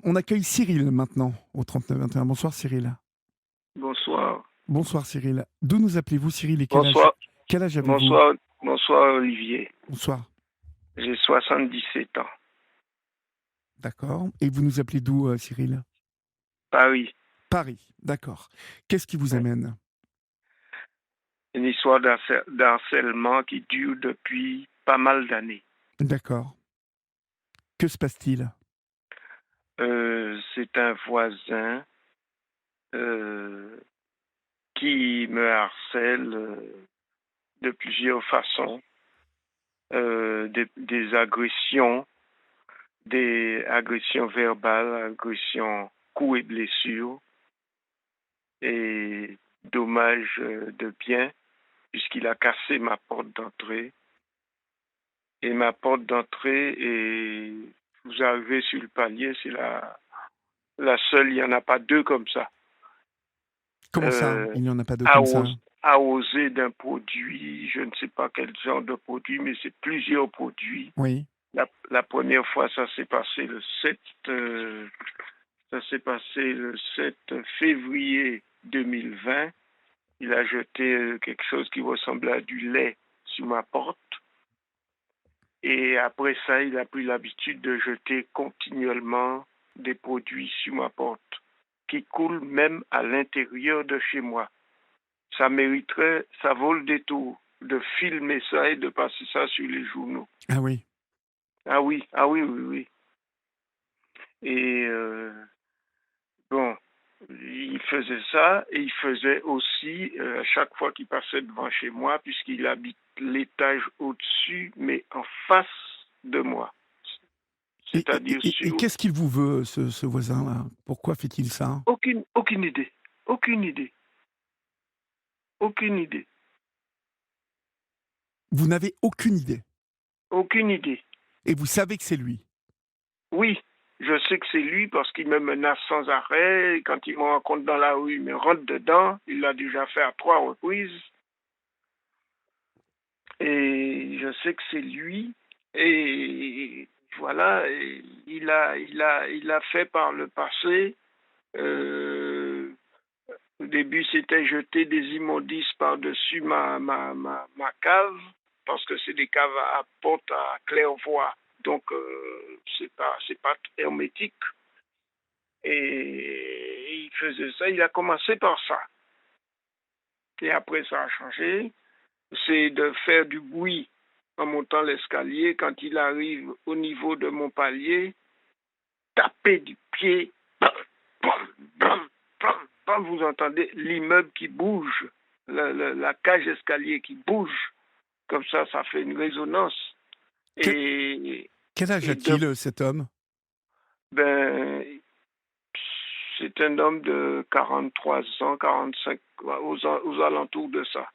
On accueille Cyril maintenant au 39-21. Bonsoir Cyril. Bonsoir. Bonsoir Cyril. D'où nous appelez-vous Cyril et Bonsoir. quel âge avez-vous? Bonsoir. Bonsoir Olivier. Bonsoir. J'ai 77 ans. D'accord. Et vous nous appelez d'où Cyril? Paris. Paris. D'accord. Qu'est-ce qui vous Ouais. amène? Une histoire d'harcèlement qui dure depuis pas mal d'années. D'accord. Que se passe-t-il? C'est un voisin qui me harcèle de plusieurs façons. Des agressions verbales, agressions coups et blessures et dommages de biens, puisqu'il a cassé ma porte d'entrée. Et ma porte d'entrée, et vous arrivez sur le palier, c'est la seule, il n'y en a pas deux comme ça. Comment ça? Il n'y en a pas deux comme ça? Arrosé d'un produit, je ne sais pas quel genre de produit, mais c'est plusieurs produits. Oui. La première fois, ça s'est passé le 7 février 2020. Il a jeté quelque chose qui ressemblait à du lait sur ma porte. Et après ça, il a pris l'habitude de jeter continuellement des produits sur ma porte, qui coulent même à l'intérieur de chez moi. Ça mériterait, ça vaut le détour de filmer ça et de passer ça sur les journaux. Ah oui. Ah oui, oui. Et bon, il faisait ça et il faisait aussi, à chaque fois qu'il passait devant chez moi, puisqu'il habite l'étage au-dessus, mais en face de moi. C'est-à-dire Et sur... qu'est-ce qu'il vous veut, ce voisin-là? Pourquoi fait-il ça? Aucune idée. Aucune idée. Aucune idée. Vous n'avez aucune idée. Aucune idée. Et vous savez que c'est lui. Oui, je sais que c'est lui parce qu'il me menace sans arrêt. Quand il me rencontre dans la rue, il me rentre dedans. Il l'a déjà fait à 3 reprises. Et je sais que c'est lui. Et voilà, et il a fait par le passé. Au début, c'était jeter des immondices par-dessus ma cave, parce que c'est des caves à porte à claire-voie. Donc, c'est pas hermétique. Et il faisait ça. Il a commencé par ça. Et après, ça a changé. C'est de faire du bruit en montant l'escalier. Quand il arrive au niveau de mon palier, taper du pied. Bam, bam, bam, bam, bam. Vous entendez l'immeuble qui bouge, la cage escalier qui bouge. Comme ça fait une résonance. Quel âge a-t-il, cet homme? Ben, c'est un homme de 43 ans, 45, aux alentours de ça.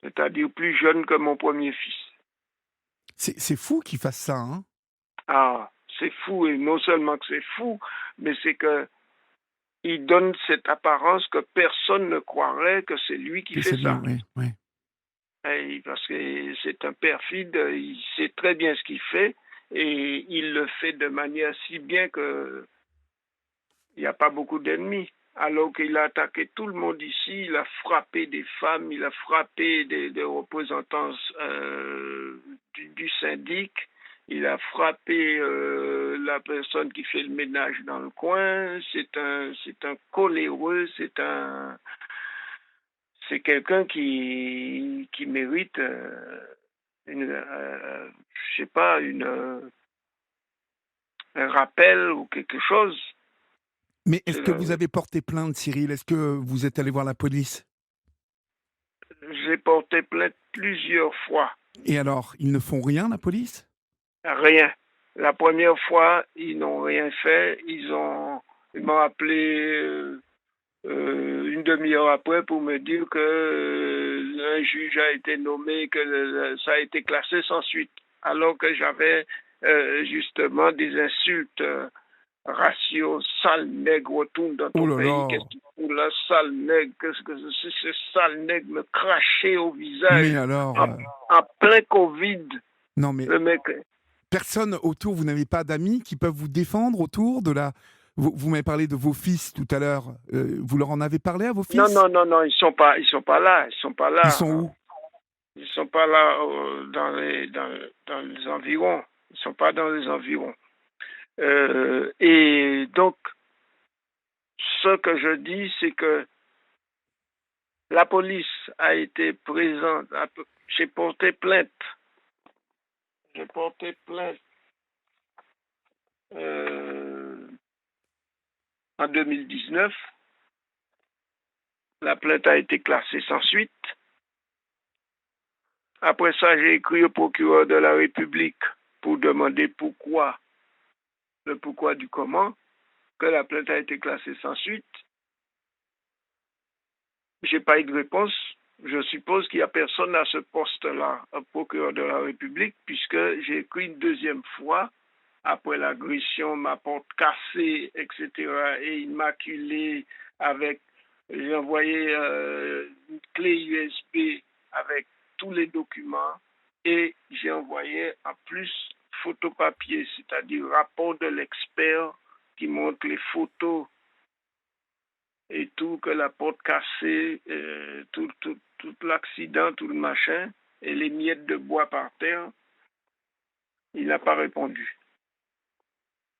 C'est-à-dire plus jeune que mon premier fils. C'est fou qu'il fasse ça, hein? Ah, c'est fou, et non seulement que c'est fou, mais c'est que il donne cette apparence que personne ne croirait que c'est lui qui fait ça. Oui, oui. Et parce que c'est un perfide, il sait très bien ce qu'il fait, et il le fait de manière si bien que il n'y a pas beaucoup d'ennemis. Alors qu'il a attaqué tout le monde ici, il a frappé des femmes, il a frappé des représentants du syndic, il a frappé la personne qui fait le ménage dans le coin. C'est un coléreux, c'est quelqu'un qui mérite je sais pas, un rappel ou quelque chose. Mais est-ce que vous avez porté plainte, Cyril? Est-ce que vous êtes allé voir la police? J'ai porté plainte plusieurs fois. Et alors, ils ne font rien, la police? Rien. La première fois, ils n'ont rien fait. Ils m'ont appelé une demi-heure après pour me dire que un juge a été nommé, que ça a été classé sans suite. Alors que j'avais justement des insultes. Ratio, sale nègre, retourne dans ton pays, qu'est-ce que tu fous là, sale nègre, qu'est-ce que c'est, ce sale nègre me crachait au visage Mais alors... en plein Covid. Non, mais... Le mec, Personne autour, vous n'avez pas d'amis qui peuvent vous défendre autour de la... Vous m'avez parlé de vos fils tout à l'heure. Vous leur en avez parlé à vos Non, fils? non, non, non, ils sont pas là, ils sont pas Ils sont là. où? Ils sont pas là dans les environs. Ils sont pas dans les environs. Et donc, ce que je dis, c'est que la police a été présente. J'ai porté plainte. J'ai porté plainte euh, en 2019. La plainte a été classée sans suite. Après ça, j'ai écrit au procureur de la République pour demander le pourquoi du comment, que la plainte a été classée sans suite. J'ai pas eu de réponse. Je suppose qu'il n'y a personne à ce poste-là, un procureur de la République, puisque j'ai écrit une deuxième fois, après l'agression, ma porte cassée, etc., et immaculée, avec, j'ai envoyé une clé USB avec tous les documents, et j'ai envoyé en plus photopapier, c'est-à-dire rapport de l'expert qui montre les photos et tout, que la porte cassée, tout l'accident, tout le machin, et les miettes de bois par terre, il n'a pas répondu.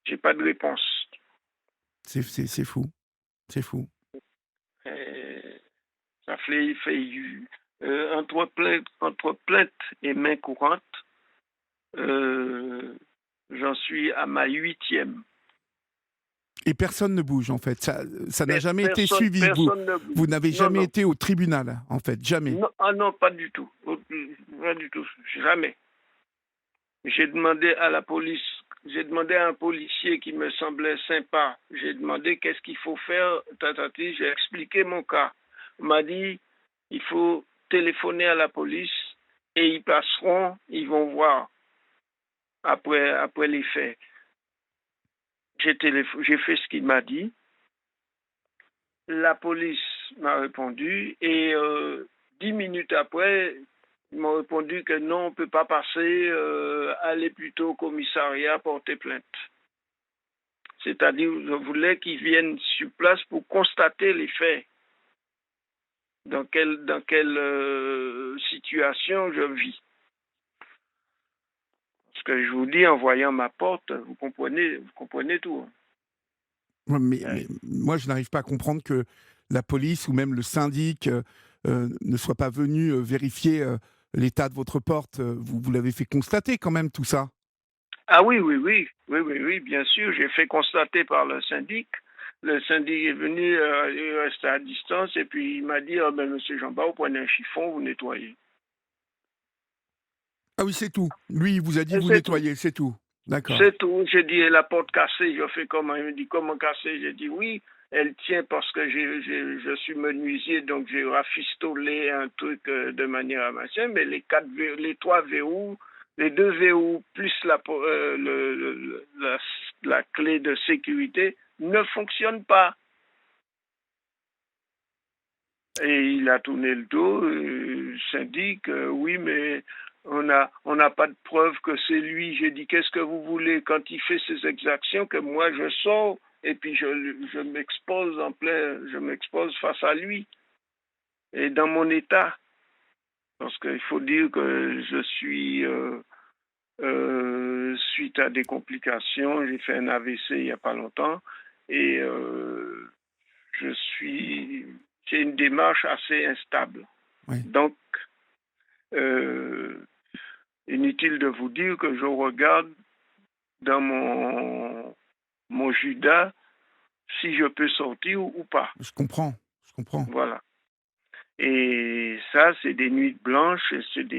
J'ai pas de réponse. C'est fou. C'est fou. Ça fait entre plainte et main courante, j'en suis à ma 8e. Et personne ne bouge, en fait. Ça n'a jamais été Personne, suivi. personne ne bouge. Vous n'avez Non, jamais non. été au tribunal, en fait. Jamais. Non, ah non, pas du tout. Pas du tout. Jamais. J'ai demandé à la police, j'ai demandé à un policier qui me semblait sympa. J'ai demandé qu'est-ce qu'il faut faire. J'ai expliqué mon cas. On m'a dit, il faut téléphoner à la police et ils passeront, ils vont voir après les faits. J'ai fait ce qu'il m'a dit. La police m'a répondu et 10 minutes après, ils m'ont répondu que non, on ne peut pas passer, aller plutôt au commissariat porter plainte. C'est-à-dire, je voulais qu'ils viennent sur place pour constater les faits. Dans quelle situation je vis. Ce que je vous dis en voyant ma porte, vous comprenez tout. Ouais, mais moi, je n'arrive pas à comprendre que la police ou même le syndic ne soit pas venu vérifier l'état de votre porte. Vous l'avez fait constater quand même tout ça. Ah oui, bien sûr, j'ai fait constater par le syndic. Le syndic est venu, il restait à distance et puis il m'a dit, oh ben monsieur Jean-Bart, vous prenez un chiffon, vous nettoyez. Ah oui, c'est tout. Lui, il vous a dit Et vous c'est tout. nettoyez, c'est tout. D'accord. C'est tout. J'ai dit, la porte cassée, je fais comment? Il me dit, comment cassée? J'ai dit, oui, elle tient parce que je suis menuisier, donc j'ai rafistolé un truc de manière à machin, mais les 3 verrous, les 2 verrous plus la clé de sécurité ne fonctionnent pas. Et il a tourné le dos, syndic, oui, mais on n'a pas de preuve que c'est lui. J'ai dit, qu'est-ce que vous voulez quand il fait ces exactions, que moi je sors et puis je m'expose face à lui et dans mon état. Parce qu'il faut dire que je suis, suite à des complications, j'ai fait un AVC il n'y a pas longtemps et j'ai une démarche assez instable. Oui. Donc, inutile de vous dire que je regarde dans mon Judas si je peux sortir ou pas. Je comprends. Je comprends. Voilà. Et ça, c'est des nuits blanches, c'est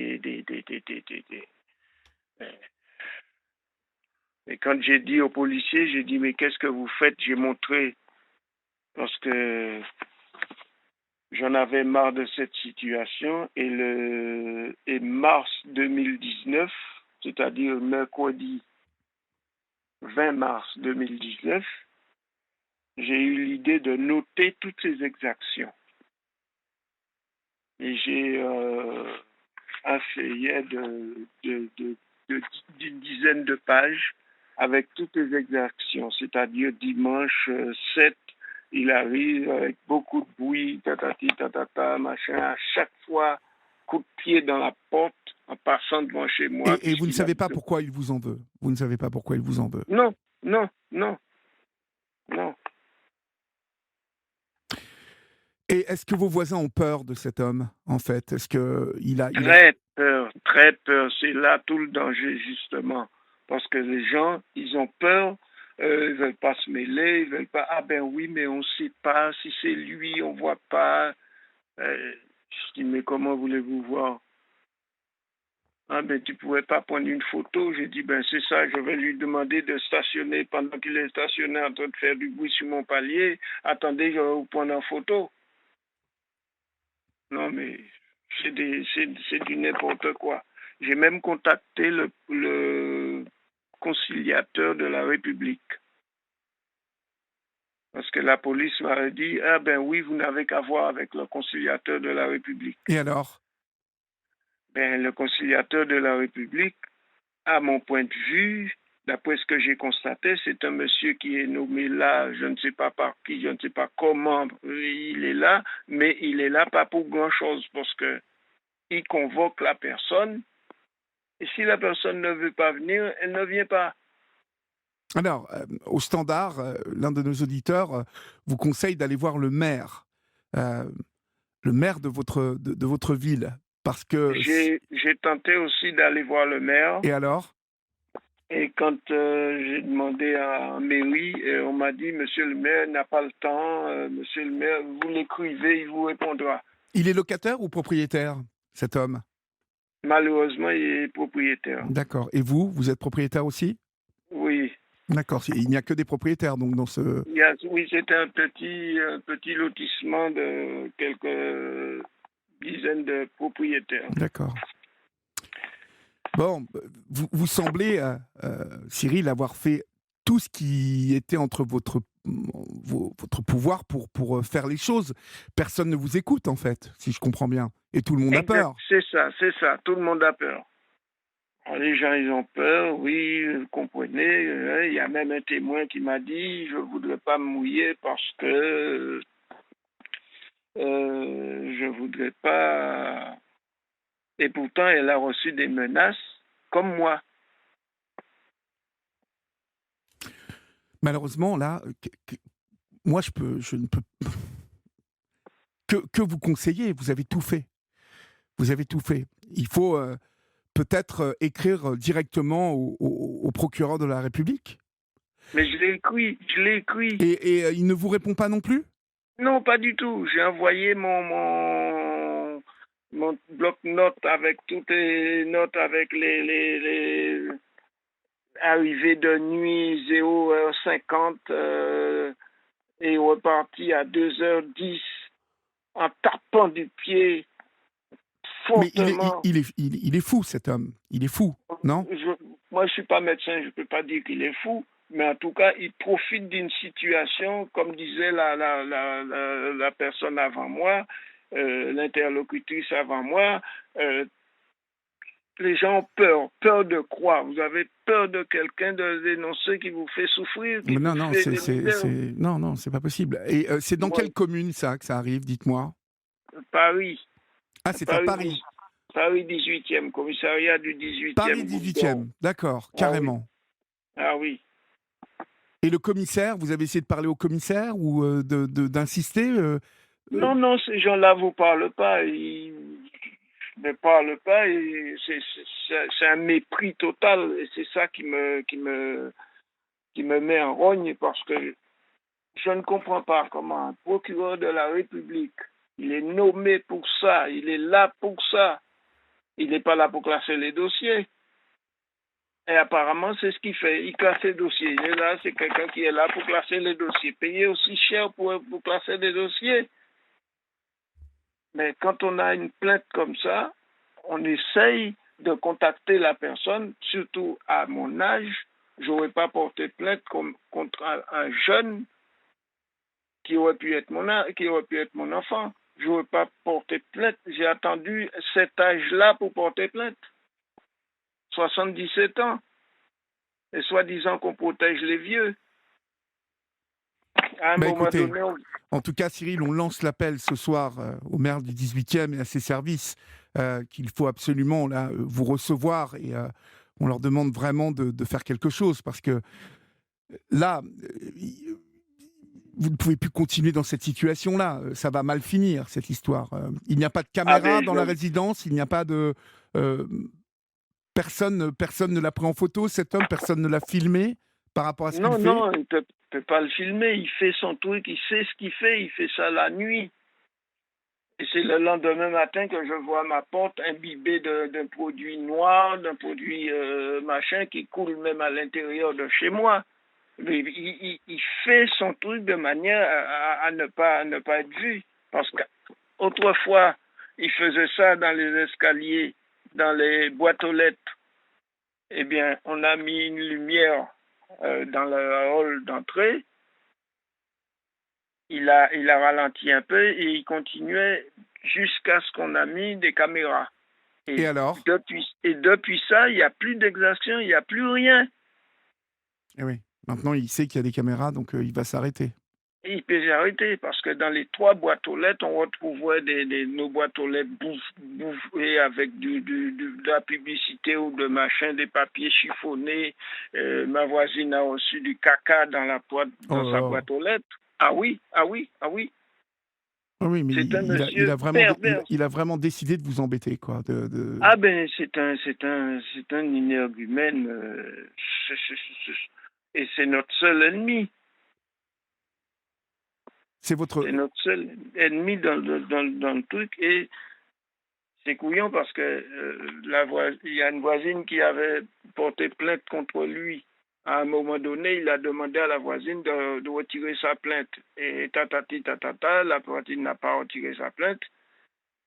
Et quand j'ai dit aux policiers, j'ai dit, mais qu'est-ce que vous faites? J'ai montré, parce que j'en avais marre de cette situation. Et mars 2019, c'est-à-dire mercredi 20 mars 2019, j'ai eu l'idée de noter toutes ces exactions. Et j'ai un feuillet de d'une dizaine de pages avec toutes les exactions, c'est-à-dire dimanche 7, il arrive avec beaucoup de bruit, tatati, tatata, machin, à chaque fois, coup de pied dans la porte en passant devant chez moi. Et vous ne savez pas pourquoi il vous en veut. Vous ne savez pas pourquoi il vous en veut. Non, non, non, non. Et est-ce que vos voisins ont peur de cet homme, en fait? Est-ce que il a... Très peur, très peur. C'est là tout le danger, justement. Parce que les gens, ils ont peur, ils veulent pas se mêler, ils veulent pas, ah ben oui, mais on sait pas, si c'est lui, on voit pas. Je dis, mais comment voulez-vous voir? Ah ben tu pourrais pas prendre une photo. J'ai dit, ben c'est ça, je vais lui demander de stationner pendant qu'il est stationné en train de faire du bruit sur mon palier. Attendez, je vais vous prendre en photo. Non, mais c'est du n'importe quoi. J'ai même contacté le conciliateur de la République. Parce que la police m'avait dit, ah ben oui, vous n'avez qu'à voir avec le conciliateur de la République. Et alors? Ben, le conciliateur de la République, à mon point de vue, d'après ce que j'ai constaté, c'est un monsieur qui est nommé là, je ne sais pas par qui, je ne sais pas comment il est là, mais il est là pas pour grand-chose, parce que il convoque la personne, et si la personne ne veut pas venir, elle ne vient pas. Alors, au standard, l'un de nos auditeurs vous conseille d'aller voir euh, le maire de votre ville, parce que... J'ai tenté aussi d'aller voir le maire, Et alors? et quand j'ai demandé à la mairie, on m'a dit, monsieur le maire n'a pas le temps, monsieur le maire, vous l'écrivez, il vous répondra. Il est locataire ou propriétaire, cet homme? Malheureusement, il est propriétaire. D'accord. Et vous, vous êtes propriétaire aussi? Oui. D'accord. Il n'y a que des propriétaires, donc, dans ce... Oui, c'était un petit lotissement de quelques dizaines de propriétaires. D'accord. Bon, vous semblez, Cyril, avoir fait tout ce qui était entre votre pouvoir pour faire les choses. Personne ne vous écoute, en fait, si je comprends bien. Et tout le monde a peur. C'est ça. Tout le monde a peur. Alors, les gens, ils ont peur, oui, vous comprenez. Il y a même un témoin qui m'a dit, je ne voudrais pas me mouiller parce que je ne voudrais pas... Et pourtant, elle a reçu des menaces comme moi. Malheureusement, là, moi, je ne peux que vous conseiller. Vous avez tout fait. Vous avez tout fait. Il faut peut-être écrire directement au procureur de la République. Mais je l'ai écrit. Et il ne vous répond pas non plus? Non, pas du tout. J'ai envoyé mon bloc-notes avec toutes les notes, avec les arrivées de nuit 0h50 et reparti à 2h10 en tapant du pied Mais fortement. il est fou, cet homme. Il est fou, non? Moi, je ne suis pas médecin, je ne peux pas dire qu'il est fou, mais en tout cas, il profite d'une situation, comme disait la personne avant moi, l'interlocutrice avant moi. Les gens ont peur de quoi? Vous avez peur de quelqu'un de dénoncer qui vous fait souffrir, qui Non, vous non, fait des misères? non, c'est pas possible. Et c'est dans quelle commune, ça, que ça arrive, dites-moi? Paris. Ah, c'est à Paris. Paris 18e, commissariat du 18e. Paris 18e, d'accord, carrément. Ah oui. Et le commissaire, vous avez essayé de parler au commissaire ou d'insister Non, ces gens-là ne vous parlent pas. Ils ne parlent pas. Et c'est un mépris total. Et c'est ça qui me met en rogne parce que je ne comprends pas comment un procureur de la République, il est nommé pour ça, il est là pour ça. Il n'est pas là pour classer les dossiers. Et apparemment, c'est ce qu'il fait. Il classe les dossiers. Il est là, c'est quelqu'un qui est là pour classer les dossiers. Payer aussi cher pour classer les dossiers. Mais quand on a une plainte comme ça, on essaye de contacter la personne, surtout à mon âge. Je n'aurais pas porté plainte contre un jeune qui aurait pu être mon enfant. Je n'aurais pas porté plainte. J'ai attendu cet âge-là pour porter plainte. 77 ans. Et soi-disant qu'on protège les vieux. À un moment Écoutez, donné, en tout cas, Cyril, on lance l'appel ce soir au maire du 18e et à ses services qu'il faut absolument là, vous recevoir et on leur demande vraiment de faire quelque chose parce que là, vous ne pouvez plus continuer dans cette situation-là. Ça va mal finir, cette histoire. Il n'y a pas de ah caméra ben, dans la résidence, il n'y a pas de... personne ne l'a pris en photo, cet homme, personne ne l'a filmé par rapport à ce qu'il non, fait. non, il ne peut pas le filmer. Il fait son truc, il sait ce qu'il fait, il fait ça la nuit. Et c'est le lendemain matin que je vois ma porte imbibée d'un produit noir, d'un produit machin qui coule même à l'intérieur de chez moi. Mais il fait son truc de manière à ne pas être vu. Parce qu'autrefois, il faisait ça dans les escaliers, dans les boîtes aux lettres. Eh bien, on a mis une lumière dans le hall d'entrée. Il a ralenti un peu et il continuait jusqu'à ce qu'on a mis des caméras. Et alors Depuis ça, il n'y a plus d'exaction, il n'y a plus rien. Eh oui. Maintenant, il sait qu'il y a des caméras, donc il va s'arrêter. Et il peut s'arrêter parce que dans les 3 boîtes aux lettres, on retrouverait nos boîtes aux lettres bouffées avec de la publicité ou de machin, des papiers chiffonnés. Ma voisine a reçu du caca dans sa boîte aux lettres. Ah oui, ah oui, ah oui. Ah oui, mais C'est un il monsieur a vraiment, pervers. il a vraiment décidé de vous embêter, quoi. Ah ben, c'est un énergumène. Et c'est notre seul ennemi. C'est votre... C'est notre seul ennemi dans le truc. Et c'est couillon parce que il y a une voisine qui avait porté plainte contre lui. À un moment donné, il a demandé à la voisine de retirer sa plainte. Et tatata, la voisine n'a pas retiré sa plainte.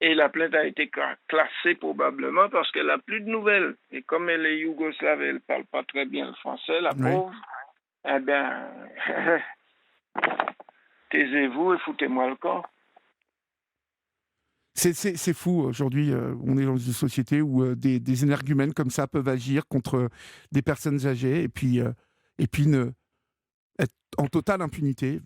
Et la plainte a été classée probablement parce qu'elle n'a plus de nouvelles. Et comme elle est yougoslave, elle ne parle pas très bien le français, la Oui. pauvre. Eh bien, taisez-vous et foutez-moi le camp. C'est fou, aujourd'hui, on est dans une société où des énergumènes comme ça peuvent agir contre des personnes âgées et puis être en totale impunité,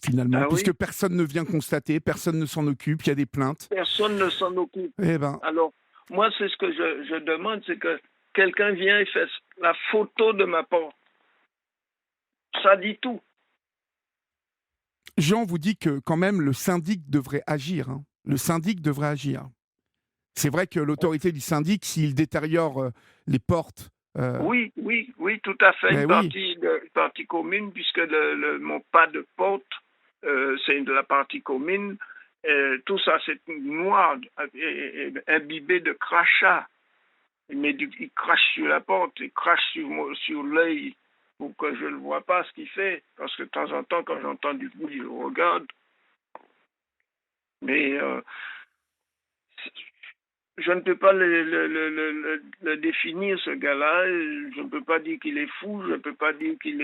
finalement, Ah puisque oui, personne ne vient constater, personne ne s'en occupe, il y a des plaintes. personne ne s'en occupe. Eh ben, Alors, moi, c'est ce que je demande, c'est que quelqu'un vient et fait la photo de ma porte. Ça dit tout. Jean vous dit que quand même le syndic devrait agir. Hein. Le syndic devrait agir. C'est vrai que l'autorité du syndic, s'il détériore les portes... Oui, oui, oui, tout à fait. mais oui, Une partie commune, puisque mon pas de porte, c'est de la partie commune. Tout ça, c'est noir, et imbibé de crachats. Il crache sur la porte, il crache sur l'œil pour que je ne vois pas ce qu'il fait. Parce que de temps en temps, quand j'entends du bruit, je regarde. Mais je ne peux pas le définir, ce gars-là. Je ne peux pas dire qu'il est fou, je ne peux pas dire qu'il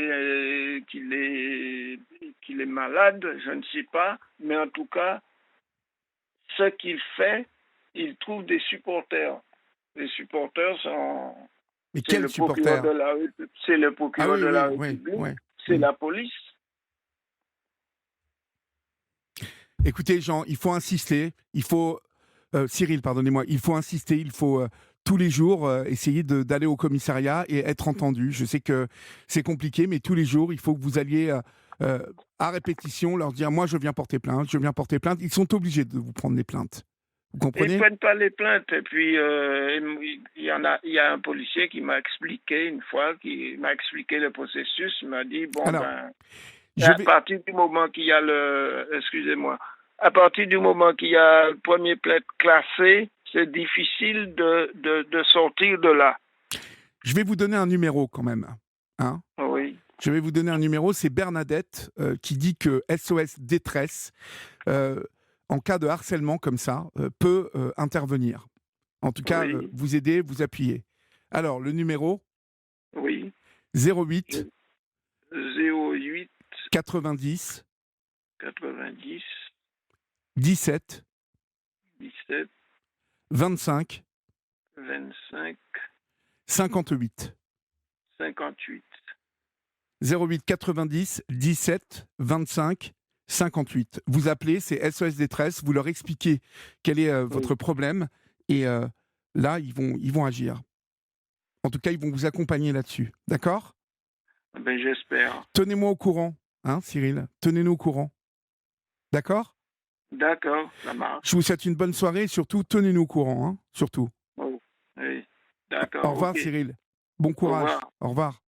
est malade, je ne sais pas. Mais en tout cas, ce qu'il fait, il trouve des supporters. Les supporters sont... mais C'est quel le procureur supporter? de la, c'est le Ah procureur oui, de la oui, oui, République, oui. c'est la police. Écoutez, Jean, il faut insister, il faut... Cyril, pardonnez-moi, il faut insister, il faut tous les jours essayer d'aller au commissariat et être entendu. Je sais que c'est compliqué, mais tous les jours, il faut que vous alliez à répétition leur dire, moi je viens porter plainte, je viens porter plainte. Ils sont obligés de vous prendre les plaintes. Vous Ils ne comprenez? prennent pas les plaintes. Et puis, il y a un policier qui m'a expliqué une fois, qui m'a expliqué le processus. Il m'a dit, bon, Alors, ben, je à vais... partir du moment qu'il y a excusez-moi, à partir du moment qu'il y a le premier plainte classé, c'est difficile de sortir de là. Je vais vous donner un numéro quand même. Hein, Oui. je vais vous donner un numéro, c'est Bernadette qui dit que SOS Détresse, en cas de harcèlement comme ça, peut intervenir. En tout cas, Oui. vous aider, vous appuyer. Alors, le numéro Oui. 08 08 90 90 17 17 25 25 58. 58. 08 90 17 25 58. Vous appelez, c'est SOS Détresse, vous leur expliquez quel est votre problème et là, ils vont agir. En tout cas, ils vont vous accompagner là-dessus. D'accord ? Ben, j'espère. Tenez-moi au courant, hein, Cyril. Tenez-nous au courant. D'accord ? D'accord, ça marche. Je vous souhaite une bonne soirée et surtout, tenez-nous au courant, hein, surtout. Oh, oui. Au D'accord, revoir, ok. Cyril. Bon Au courage. revoir. Au revoir.